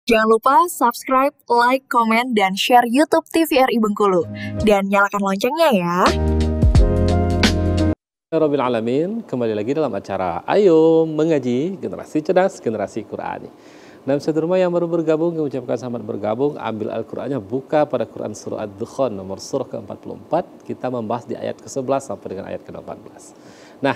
Jangan lupa subscribe, like, komen, dan share YouTube TVRI Bengkulu. Dan nyalakan loncengnya ya. Rabbil Alamin, kembali lagi dalam acara Ayo Mengaji, Generasi Cerdas, Generasi Qur'ani. Dalam satu rumah yang baru bergabung, kami ucapkan selamat bergabung. Ambil Al-Qur'annya, buka pada Quran Surah Ad-Dukhan, nomor surah ke-44. Kita membahas di ayat ke-11 sampai dengan ayat ke-18. Nah,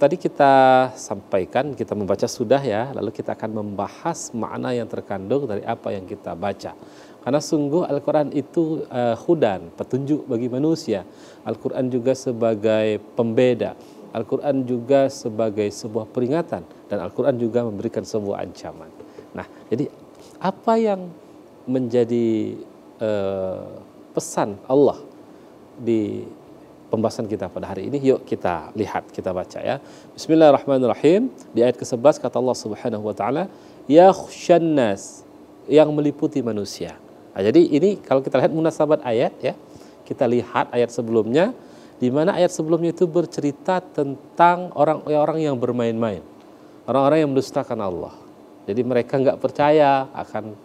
tadi kita sampaikan, kita membaca sudah ya, lalu kita akan membahas makna yang terkandung dari apa yang kita baca. Karena sungguh Al-Quran itu hudan, petunjuk bagi manusia. Al-Quran juga sebagai pembeda. Al-Quran juga sebagai sebuah peringatan. Dan Al-Quran juga memberikan sebuah ancaman. Nah, jadi apa yang menjadi pesan Allah di pembahasan kita pada hari ini? Yuk kita lihat, kita baca ya. Bismillahirrahmanirrahim. Di ayat ke-11 kata Allah Subhanahu wa taala, yakhshan nas, yang meliputi manusia. Nah, jadi ini kalau kita lihat munasabat ayat ya, kita lihat ayat sebelumnya, di mana ayat sebelumnya itu bercerita tentang orang-orang yang bermain-main, orang-orang yang mendustakan Allah. Jadi mereka nggak percaya akan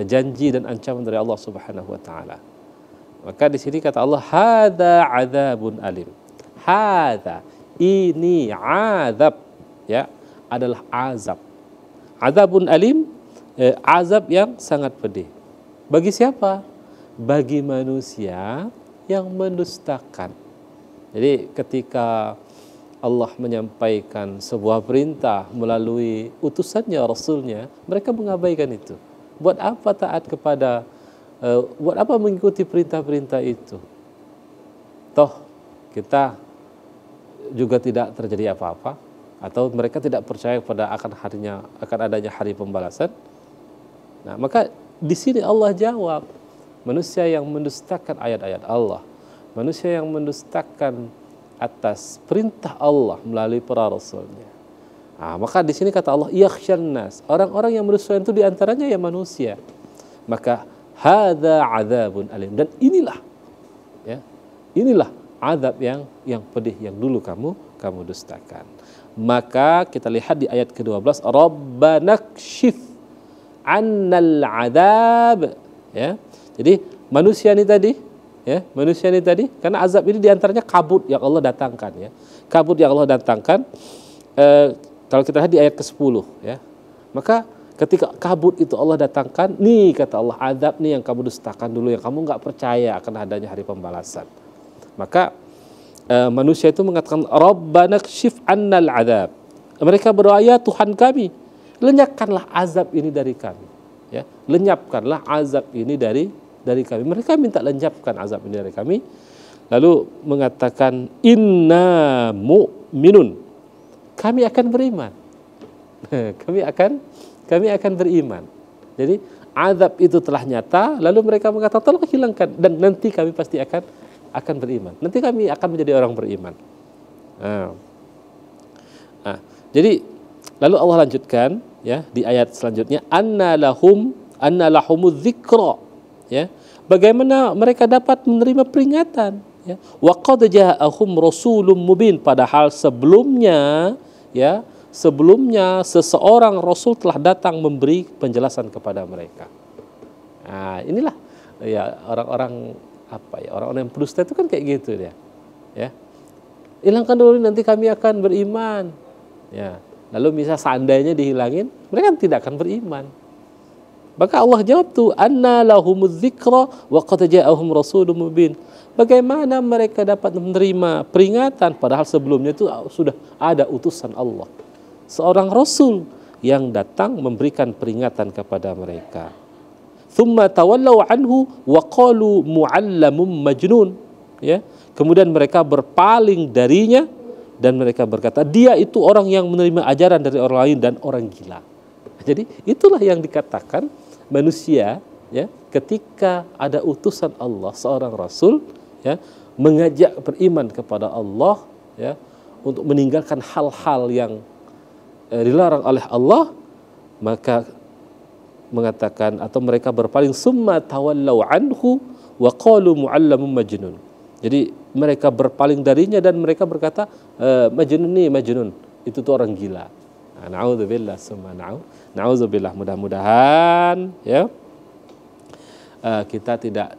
janji dan ancaman dari Allah Subhanahu wa taala. Maka di sini kata Allah, hadza adzabun alim. Hadza, ini azab ya, adalah azab. Adzabun alim, azab yang sangat pedih. Bagi siapa? Bagi manusia yang mendustakan. Jadi ketika Allah menyampaikan sebuah perintah melalui utusannya, Rasulnya, mereka mengabaikan itu. Buat apa taat kepada, buat apa mengikuti perintah-perintah itu? Toh kita juga tidak terjadi apa-apa, atau mereka tidak percaya pada akan adanya hari pembalasan. Nah, maka di sini Allah jawab, manusia yang mendustakan ayat-ayat Allah, manusia yang mendustakan atas perintah Allah melalui para rasulnya. Nah, maka di sini kata Allah, yakhshan nas, orang-orang yang mendustakan itu diantaranya ya manusia. Maka hadza adzabun alim, dan inilah ya, inilah azab yang pedih yang dulu kamu dustakan. Maka kita lihat di ayat ke-12, Rabbana kshif annal adzab ya. Jadi manusia ini tadi ya, manusia ini tadi, karena azab ini diantaranya kabut yang Allah datangkan ya. Kabut yang Allah datangkan, kalau kita lihat di ayat ke-10 ya. Maka ketika kabut itu Allah datangkan, nih kata Allah, azab nih yang kamu dustakan dulu, yang kamu nggak percaya akan adanya hari pembalasan. Maka manusia itu mengatakan, Rabbana kshif annal adzab. Mereka berdoa, ya Tuhan kami, lenyapkanlah azab ini dari kami. Ya, lenyapkanlah azab ini dari kami. Mereka minta lenyapkan azab ini dari kami. Lalu mengatakan, inna mu'minun, kami akan beriman. kami akan beriman. Jadi azab itu telah nyata, lalu mereka mengatakan, tolong hilangkan, dan nanti kami pasti akan beriman. Nanti kami akan menjadi orang beriman. Jadi lalu Allah lanjutkan ya di ayat selanjutnya, anna lahumudz dzikra ya. Bagaimana mereka dapat menerima peringatan ya. Wa qad ja'ahum rasulun mubin, padahal sebelumnya seseorang rasul telah datang memberi penjelasan kepada mereka. Nah, inilah ya orang-orang orang-orang yang pendusta itu kan kayak gitu dia. Ya. Hilangkan dulu nanti kami akan beriman. Ya. Lalu misal seandainya dihilangin, mereka tidak akan beriman. Maka Allah jawab tuh, anna lahumudz dzikra wa qad ja'ahum rasulun mubin. Bagaimana mereka dapat menerima peringatan padahal sebelumnya itu sudah ada utusan Allah, seorang rasul yang datang memberikan peringatan kepada mereka. Thumma tawallaw anhu wa qalu mu'allamun majnun ya. Kemudian mereka berpaling darinya dan mereka berkata, dia itu orang yang menerima ajaran dari orang lain dan orang gila. Jadi itulah yang dikatakan manusia ya, ketika ada utusan Allah, seorang rasul ya, mengajak beriman kepada Allah ya, untuk meninggalkan hal-hal yang dilarang oleh Allah, maka mengatakan atau mereka berpaling, summa tawallaw anhu wa qalu mu'allamun majnun. Jadi mereka berpaling darinya dan mereka berkata, majnun, itu tuh orang gila. Na'udzubillah summa na'udzubillah, mudah-mudahan ya kita tidak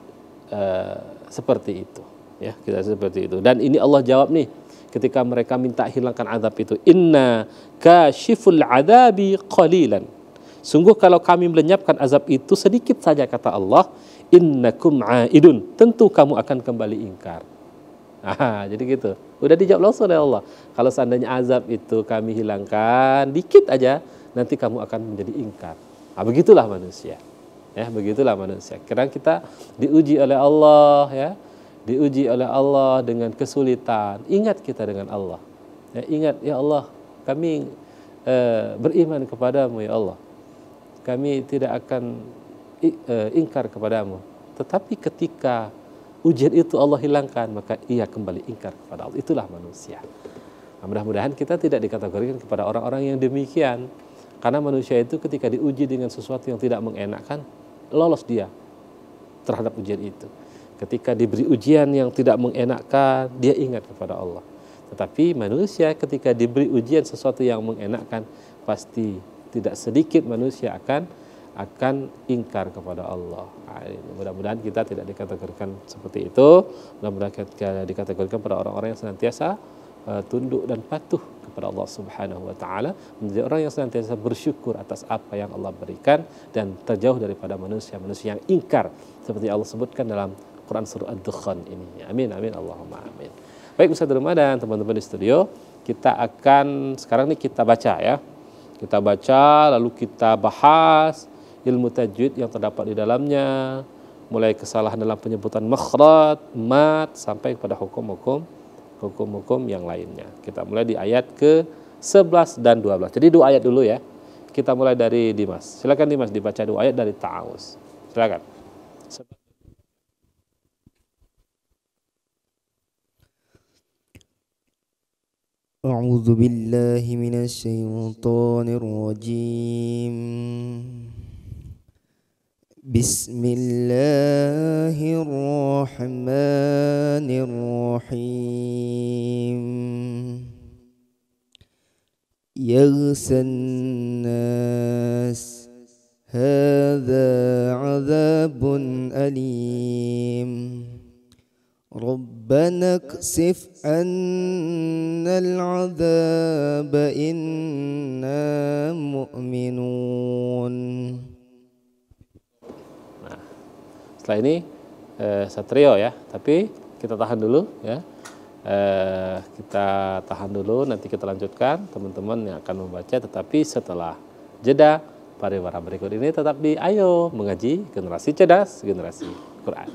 seperti itu ya, kita seperti itu. Dan ini Allah jawab nih ketika mereka minta hilangkan azab itu, inna kashiful adabi qalilan, sungguh kalau kami melenyapkan azab itu sedikit saja, kata Allah, innakum aidun, tentu kamu akan kembali ingkar. Jadi gitu. Udah dijawab langsung oleh Allah. Kalau seandainya azab itu kami hilangkan dikit aja, nanti kamu akan menjadi ingkar. Begitulah manusia. Ya, begitulah manusia. Kadang kita diuji oleh Allah ya. Diuji oleh Allah dengan kesulitan. Ingat kita dengan Allah. Ya, ingat, ya Allah, kami beriman kepadamu ya Allah. Kami tidak akan ingkar kepadamu. Tetapi ketika ujian itu Allah hilangkan, maka ia kembali ingkar kepada Allah. Itulah manusia. Mudah-mudahan kita tidak dikategorikan kepada orang-orang yang demikian. Karena manusia itu ketika diuji dengan sesuatu yang tidak mengenakan, lolos dia terhadap ujian itu. Ketika diberi ujian yang tidak mengenakan, dia ingat kepada Allah. Tetapi manusia ketika diberi ujian sesuatu yang mengenakan, pasti tidak sedikit manusia akan ingkar kepada Allah. Mudah-mudahan kita tidak dikategorikan seperti itu. Mudah-mudahan kita dikategorikan pada orang-orang yang senantiasa tunduk dan patuh kepada Allah Subhanahu wa taala, menjadi orang yang senantiasa bersyukur atas apa yang Allah berikan dan terjauh daripada manusia-manusia yang ingkar seperti Allah sebutkan dalam Quran surah Ad-Dukhan ini. Amin amin Allahumma amin. Baik Ustaz Rumah dan teman-teman di studio, kita akan sekarang nih kita baca ya. Kita baca lalu kita bahas ilmu tajwid yang terdapat di dalamnya, mulai kesalahan dalam penyebutan makhraj, mat, sampai kepada hukum-hukum yang lainnya. Kita mulai di ayat ke-11 dan 12. Jadi 2 ayat dulu ya. Kita mulai dari Dimas. Silakan Dimas dibaca 2 ayat dari Ta'awuz. Silakan. A'udzu billahi minasy syaithanir rajim. Bismillahirrahmanirrahim. Yaghsan nas hadza 'adzabun alim. Rabbana ksif annal 'adzaba inna mu'minun. Setelah ini Satrio ya, tapi kita tahan dulu ya. Kita tahan dulu, nanti kita lanjutkan teman-teman yang akan membaca, tetapi setelah jeda pariwara berikut ini tetap di Ayo Mengaji, Generasi Cerdas, Generasi Quran.